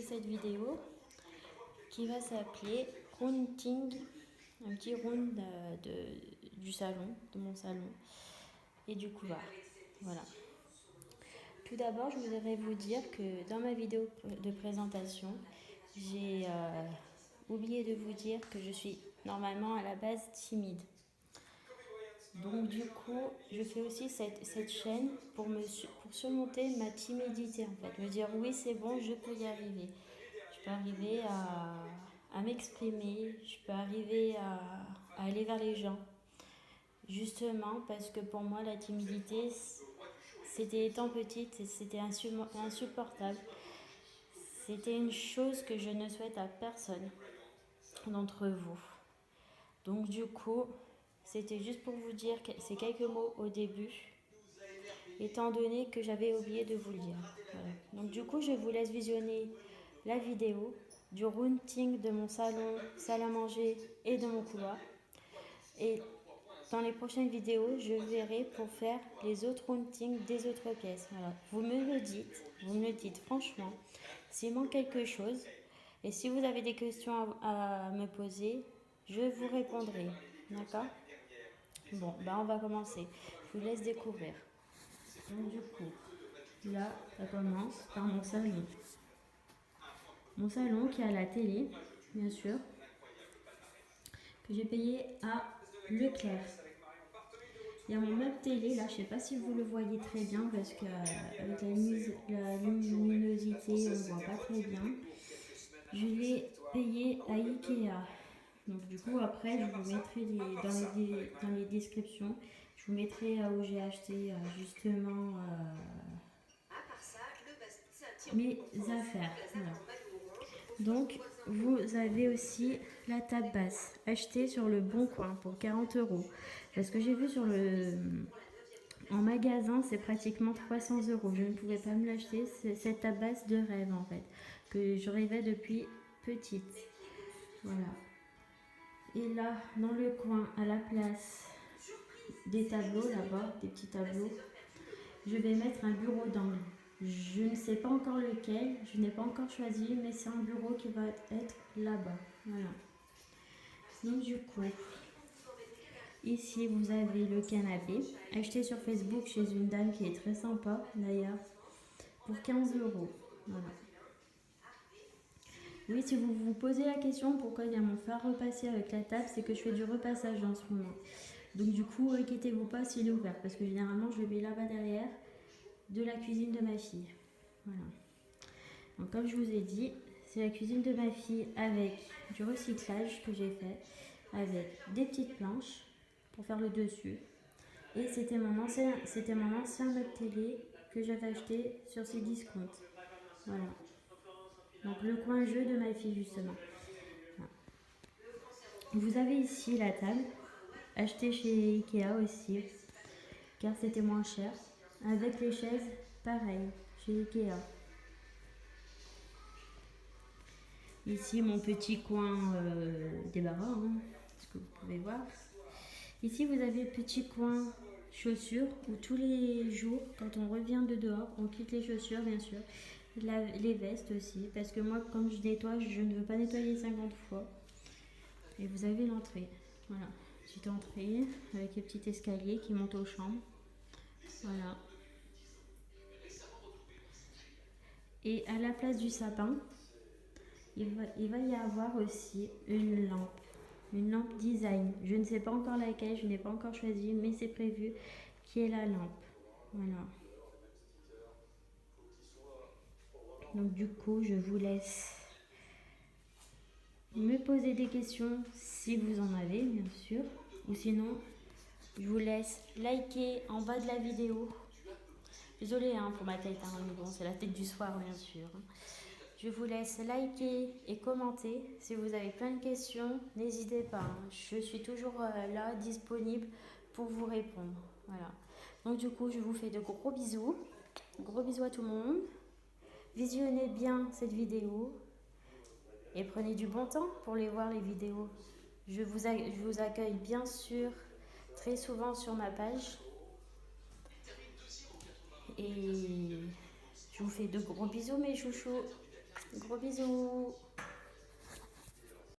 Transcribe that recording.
cette vidéo qui va s'appeler Rounding, un petit round du salon, de mon salon et du couloir. Voilà. Tout d'abord, je voudrais vous dire que dans ma vidéo de présentation, j'ai oublié de vous dire que je suis normalement à la base timide. Donc du coup, je fais aussi cette chaîne pour surmonter ma timidité en fait. Me dire oui c'est bon, je peux y arriver. Je peux arriver à m'exprimer, je peux arriver à aller vers les gens. Justement parce que pour moi la timidité, c'était étant petite, c'était insupportable. C'était une chose que je ne souhaite à personne d'entre vous. Donc du coup, c'était juste pour vous dire ces quelques mots au début, étant donné que j'avais oublié de vous le dire. Voilà. Donc du coup, je vous laisse visionner la vidéo du rounding de mon salon, salle à manger et de mon couloir. Et dans les prochaines vidéos, je verrai pour faire les autres roundings des autres pièces. Voilà. Vous me le dites franchement, s'il manque quelque chose. Et si vous avez des questions à me poser, je vous répondrai. D'accord ? Bon, ben on va commencer. Je vous laisse découvrir. Donc du coup, là, ça commence par mon salon. Mon salon qui a la télé, bien sûr, que j'ai payé à Leclerc. Il y a mon meuble télé, là, je ne sais pas si vous le voyez très bien parce qu'avec la luminosité, on ne voit pas très bien. Je l'ai payé à Ikea. Donc du coup, après, je vous mettrai dans les descriptions, je vous mettrai où j'ai acheté justement mes affaires. Voilà. Donc, vous avez aussi la table basse, achetée sur le Bon Coin pour 40 €. Parce que j'ai vu en magasin, c'est pratiquement 300 €. Je ne pouvais pas me l'acheter. C'est cette table basse de rêve, en fait, que je rêvais depuis petite. Voilà. Et là, dans le coin, à la place des tableaux, là-bas, des petits tableaux, je vais mettre un bureau d'angle. Je ne sais pas encore lequel, je n'ai pas encore choisi, mais c'est un bureau qui va être là-bas. Voilà. Donc du coup, ici vous avez le canapé, acheté sur Facebook chez une dame qui est très sympa d'ailleurs, pour 15 €. Voilà. Oui, si vous vous posez la question pourquoi il y a mon phare repassé avec la table, c'est que je fais du repassage en ce moment. Donc du coup, inquiétez-vous pas s'il est ouvert, parce que généralement je le mets là-bas derrière, de la cuisine de ma fille. Voilà. Donc comme je vous ai dit, c'est la cuisine de ma fille avec du recyclage que j'ai fait, avec des petites planches pour faire le dessus. Et c'était mon ancien meuble télé que j'avais acheté sur ces discounts. Voilà. Donc le coin jeu de ma fille justement. Voilà. Vous avez ici la table, achetée chez Ikea aussi, car c'était moins cher. Avec les chaises, pareil, chez Ikea. Ici, mon petit coin débarras, ce que vous pouvez voir. Ici, vous avez le petit coin chaussures, où tous les jours, quand on revient de dehors, on quitte les chaussures, bien sûr. Les vestes aussi, parce que moi, comme je nettoie, je ne veux pas nettoyer 50 fois. Et vous avez l'entrée. Voilà, petite entrée avec les petits escaliers qui montent aux chambres. Voilà. Et à la place du sapin, il va y avoir aussi une lampe design. Je ne sais pas encore laquelle, je n'ai pas encore choisi, mais c'est prévu qui est la lampe. Voilà. Donc du coup, je vous laisse me poser des questions si vous en avez, bien sûr. Ou sinon, je vous laisse liker en bas de la vidéo. Désolée pour ma tête, mais bon, c'est la tête du soir, bien sûr. Je vous laisse liker et commenter. Si vous avez plein de questions, n'hésitez pas. Je suis toujours là, disponible pour vous répondre. Voilà. Donc du coup, je vous fais de gros bisous. Gros bisous à tout le monde. Visionnez bien cette vidéo. Et prenez du bon temps pour les voir les vidéos. Je vous accueille bien sûr très souvent sur ma page. Et je vous fais de gros bisous mes chouchous. Gros bisous.